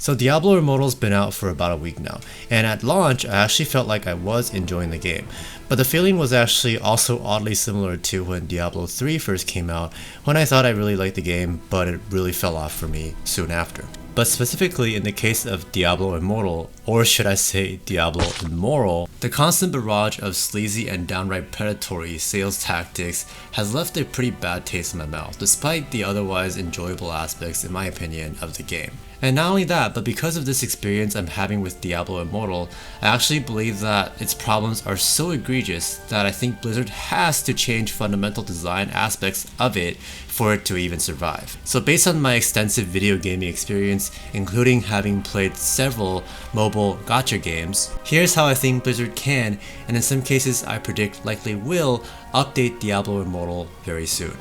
So Diablo Immortal's been out for about a week now, and at launch I actually felt like I was enjoying the game. But the feeling was actually also oddly similar to when Diablo 3 first came out, when I thought I really liked the game, but it really fell off for me soon after. But specifically in the case of Diablo Immortal, or should I say Diablo Immoral, the constant barrage of sleazy and downright predatory sales tactics has left a pretty bad taste in my mouth, despite the otherwise enjoyable aspects, in my opinion, of the game. And not only that, but because of this experience I'm having with Diablo Immortal, I actually believe that its problems are so egregious that I think Blizzard has to change fundamental design aspects of it for it to even survive. So based on my extensive video gaming experience, including having played several mobile gacha games, here's how I think Blizzard can, and in some cases I predict likely will, update Diablo Immortal very soon.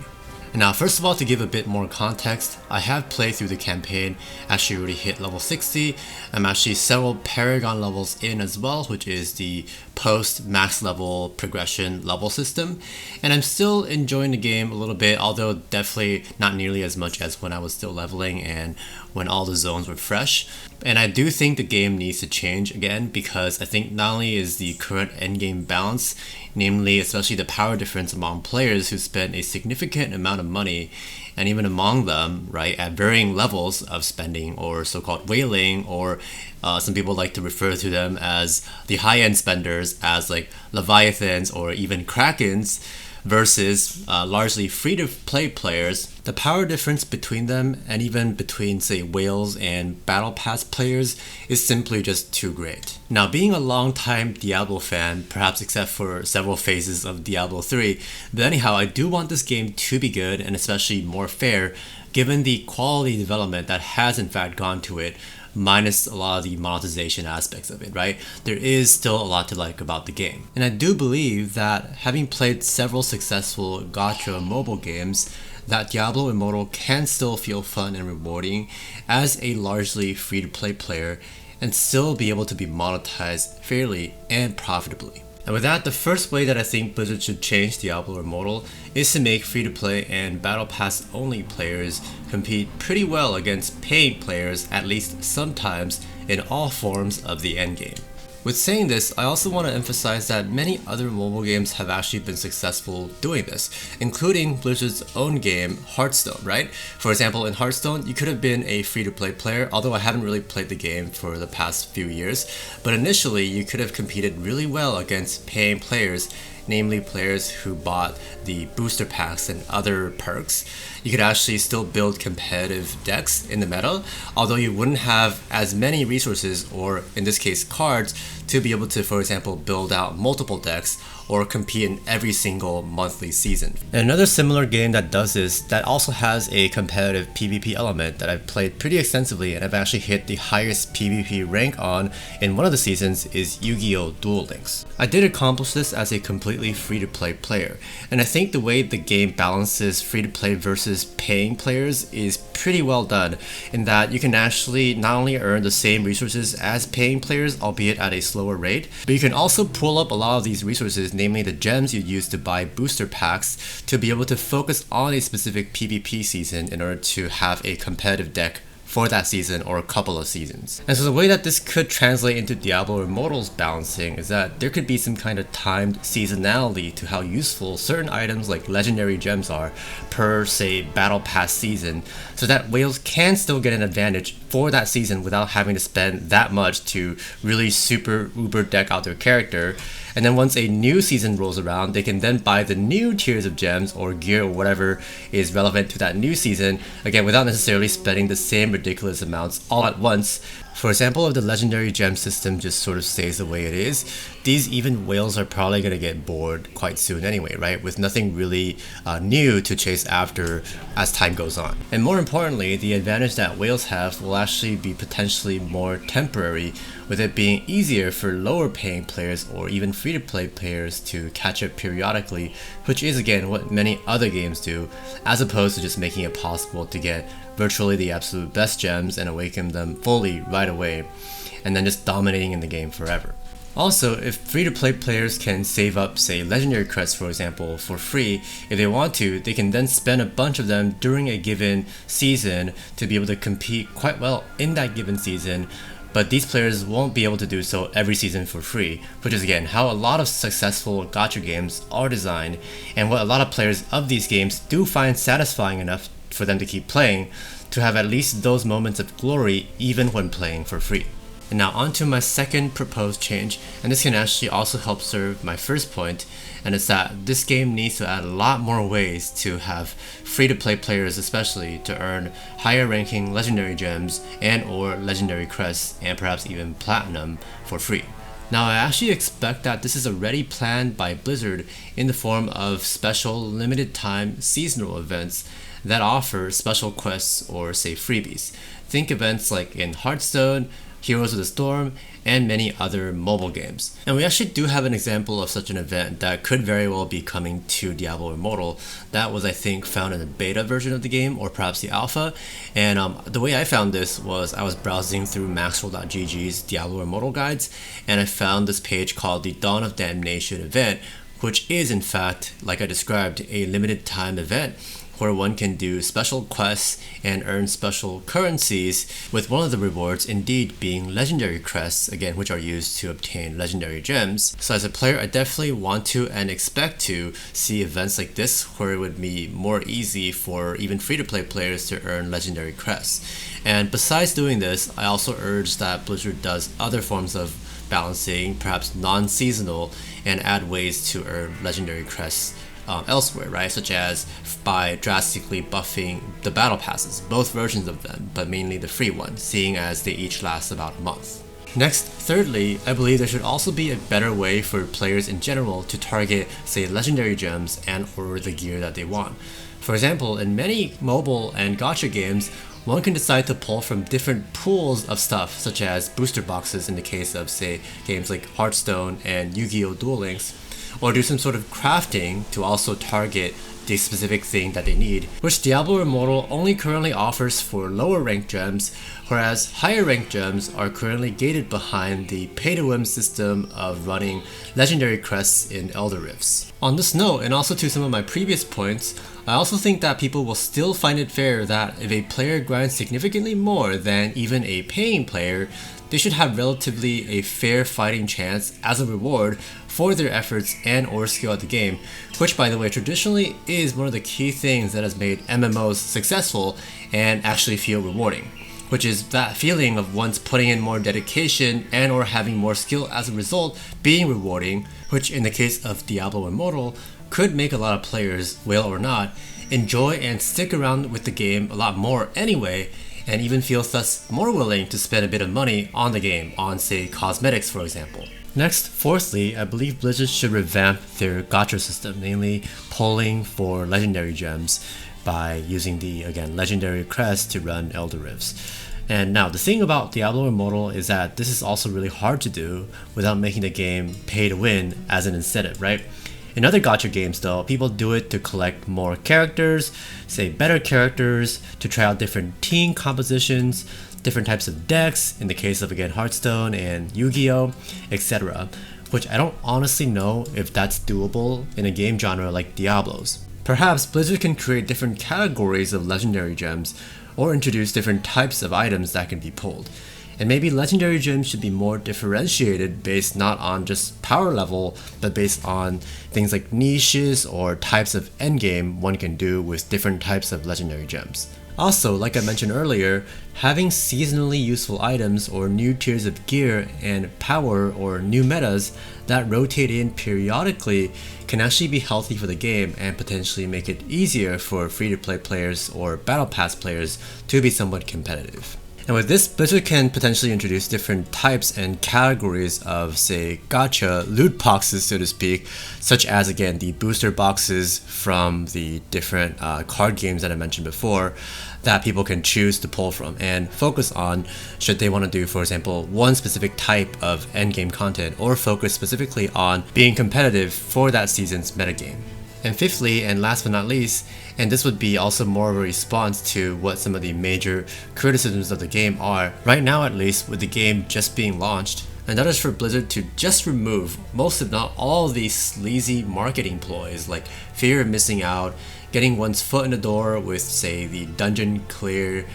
Now, first of all, to give a bit more context, I have played through the campaign, actually already hit level 60. I'm actually several Paragon levels in as well, which is the post max level progression level system. And I'm still enjoying the game a little bit, although definitely not nearly as much as when I was still leveling and when all the zones were fresh. And I do think the game needs to change again, because I think not only is the current endgame balance, namely especially the power difference among players who spend a significant amount of money, and even among them, right, at varying levels of spending, or so-called whaling, or some people like to refer to them as the high-end spenders as like Leviathans or even Krakens, versus largely free-to-play players, the power difference between them, and even between, say, whales and Battle Pass players, is simply just too great. Now, being a long-time Diablo fan, perhaps except for several phases of Diablo 3, but anyhow, I do want this game to be good, and especially more fair, given the quality development that has in fact gone to it, minus a lot of the monetization aspects of it, right? There is still a lot to like about the game. And I do believe that having played several successful gacha mobile games, that Diablo Immortal can still feel fun and rewarding as a largely free-to-play player and still be able to be monetized fairly and profitably. And with that, the first way that I think Blizzard should change Diablo Immortal is to make free-to-play and Battle Pass only players compete pretty well against paying players, at least sometimes, in all forms of the endgame. With saying this, I also want to emphasize that many other mobile games have actually been successful doing this, including Blizzard's own game, Hearthstone, right? For example, in Hearthstone, you could have been a free-to-play player, although I haven't really played the game for the past few years, but initially you could have competed really well against paying players, namely players who bought the booster packs and other perks. You could actually still build competitive decks in the meta, although you wouldn't have as many resources, or in this case cards, to be able to, for example, build out multiple decks or compete in every single monthly season. And another similar game that does this, that also has a competitive PvP element that I've played pretty extensively and I've actually hit the highest PvP rank on in one of the seasons, is Yu-Gi-Oh! Duel Links. I did accomplish this as a completely free-to-play player, and I think the way the game balances free-to-play versus paying players is pretty well done, in that you can actually not only earn the same resources as paying players, albeit at a slower rate, but you can also pull up a lot of these resources, namely the gems you use to buy booster packs, to be able to focus on a specific PvP season in order to have a competitive deck for that season or a couple of seasons. And so the way that this could translate into Diablo Immortal's balancing is that there could be some kind of timed seasonality to how useful certain items like legendary gems are per, say, Battle Pass season, so that whales can still get an advantage for that season without having to spend that much to really super uber deck out their character. And then once a new season rolls around, they can then buy the new tiers of gems or gear or whatever is relevant to that new season, again without necessarily spending the same ridiculous amounts all at once. For example, if the legendary gem system just sort of stays the way it is, these even whales are probably going to get bored quite soon anyway, right? With nothing really new to chase after as time goes on. And more importantly, the advantage that whales have will actually be potentially more temporary, with it being easier for lower paying players or even free-to-play players to catch up periodically, which is again what many other games do, as opposed to just making it possible to get virtually the absolute best gems and awaken them fully right away, and then just dominating in the game forever. Also, if free-to-play players can save up, say, legendary crests for example, for free, if they want to, they can then spend a bunch of them during a given season to be able to compete quite well in that given season, but these players won't be able to do so every season for free, which is again how a lot of successful gacha games are designed, and what a lot of players of these games do find satisfying enough for them to keep playing, to have at least those moments of glory even when playing for free. And now on to my second proposed change, and this can actually also help serve my first point, and it's that this game needs to add a lot more ways to have free-to-play players especially to earn higher ranking legendary gems and or legendary crests and perhaps even platinum for free. Now I actually expect that this is already planned by Blizzard in the form of special limited time seasonal events that offer special quests or say freebies. Think events like in Hearthstone, Heroes of the Storm, and many other mobile games. And we actually do have an example of such an event that could very well be coming to Diablo Immortal. That was, I think, found in the beta version of the game, or perhaps the alpha. And the way I found this was I was browsing through Maxwell.gg's Diablo Immortal guides, and I found this page called the Dawn of Damnation event, which is in fact, like I described, a limited time event where one can do special quests and earn special currencies, with one of the rewards indeed being legendary crests, again, which are used to obtain legendary gems. So as a player, I definitely want to and expect to see events like this where it would be more easy for even free-to-play players to earn legendary crests. And besides doing this, I also urge that Blizzard does other forms of balancing, perhaps non-seasonal, and add ways to earn legendary crests elsewhere, right? Such as by drastically buffing the battle passes, both versions of them, but mainly the free one, seeing as they each last about a month. Next, thirdly, I believe there should also be a better way for players in general to target, say, legendary gems and or the gear that they want. For example, in many mobile and gacha games, one can decide to pull from different pools of stuff, such as booster boxes in the case of, say, games like Hearthstone and Yu-Gi-Oh! Duel Links, or do some sort of crafting to also target the specific thing that they need, which Diablo Immortal only currently offers for lower ranked gems, whereas higher ranked gems are currently gated behind the pay-to-win system of running legendary crests in Elder Rifts. On this note, and also to some of my previous points, I also think that people will still find it fair that if a player grinds significantly more than even a paying player, they should have relatively a fair fighting chance as a reward for their efforts and or skill at the game, which by the way traditionally is one of the key things that has made MMOs successful and actually feel rewarding, which is that feeling of once putting in more dedication and or having more skill as a result being rewarding, which in the case of Diablo Immortal could make a lot of players, will or not, enjoy and stick around with the game a lot more anyway, and even feel thus more willing to spend a bit of money on the game, on say cosmetics for example. Next, fourthly, I believe Blizzard should revamp their gacha system, namely pulling for legendary gems by using the, again, legendary crest to run Elder Rifts. And now, the thing about Diablo Immortal is that this is also really hard to do without making the game pay to win as an incentive, right? In other gacha games though, people do it to collect more characters, say better characters, to try out different team compositions, different types of decks, in the case of again Hearthstone and Yu-Gi-Oh!, etc. Which I don't honestly know if that's doable in a game genre like Diablo's. Perhaps Blizzard can create different categories of legendary gems, or introduce different types of items that can be pulled. And maybe legendary gems should be more differentiated based not on just power level, but based on things like niches or types of endgame one can do with different types of legendary gems. Also, like I mentioned earlier, having seasonally useful items or new tiers of gear and power or new metas that rotate in periodically can actually be healthy for the game and potentially make it easier for free-to-play players or battle pass players to be somewhat competitive. And with this, Blizzard can potentially introduce different types and categories of, say, gacha loot boxes, so to speak, such as, again, the booster boxes from the different card games that I mentioned before that people can choose to pull from and focus on should they want to do, for example, one specific type of endgame content or focus specifically on being competitive for that season's metagame. And fifthly, and last but not least, and this would be also more of a response to what some of the major criticisms of the game are, right now at least with the game just being launched, And that is for Blizzard to just remove most if not all of these sleazy marketing ploys like fear of missing out, getting one's foot in the door with, say, the dungeon clear,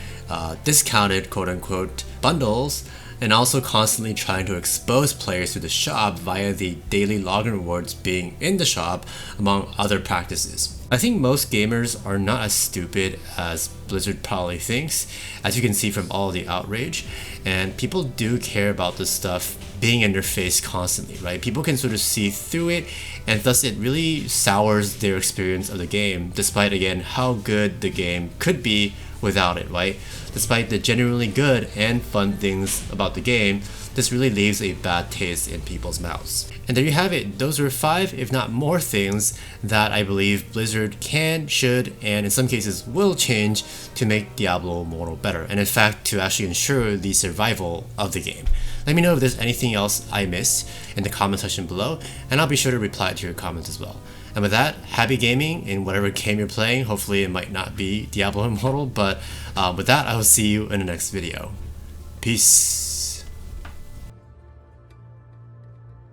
discounted quote-unquote bundles, and also constantly trying to expose players to the shop via the daily login rewards being in the shop, among other practices. I think most gamers are not as stupid as Blizzard probably thinks, as you can see from all the outrage, and people do care about this stuff being in their face constantly, right? People can sort of see through it, and thus it really sours their experience of the game, despite again how good the game could be without it, right? Despite the genuinely good and fun things about the game, this really leaves a bad taste in people's mouths. And there you have it. Those are 5, if not more, things that I believe Blizzard can, should, and in some cases will change to make Diablo Immortal better, and in fact to actually ensure the survival of the game. Let me know if there's anything else I missed in the comment section below, and I'll be sure to reply to your comments as well. And with that, happy gaming in whatever game you're playing. Hopefully it might not be Diablo Immortal, but with that, I will see you in the next video. Peace.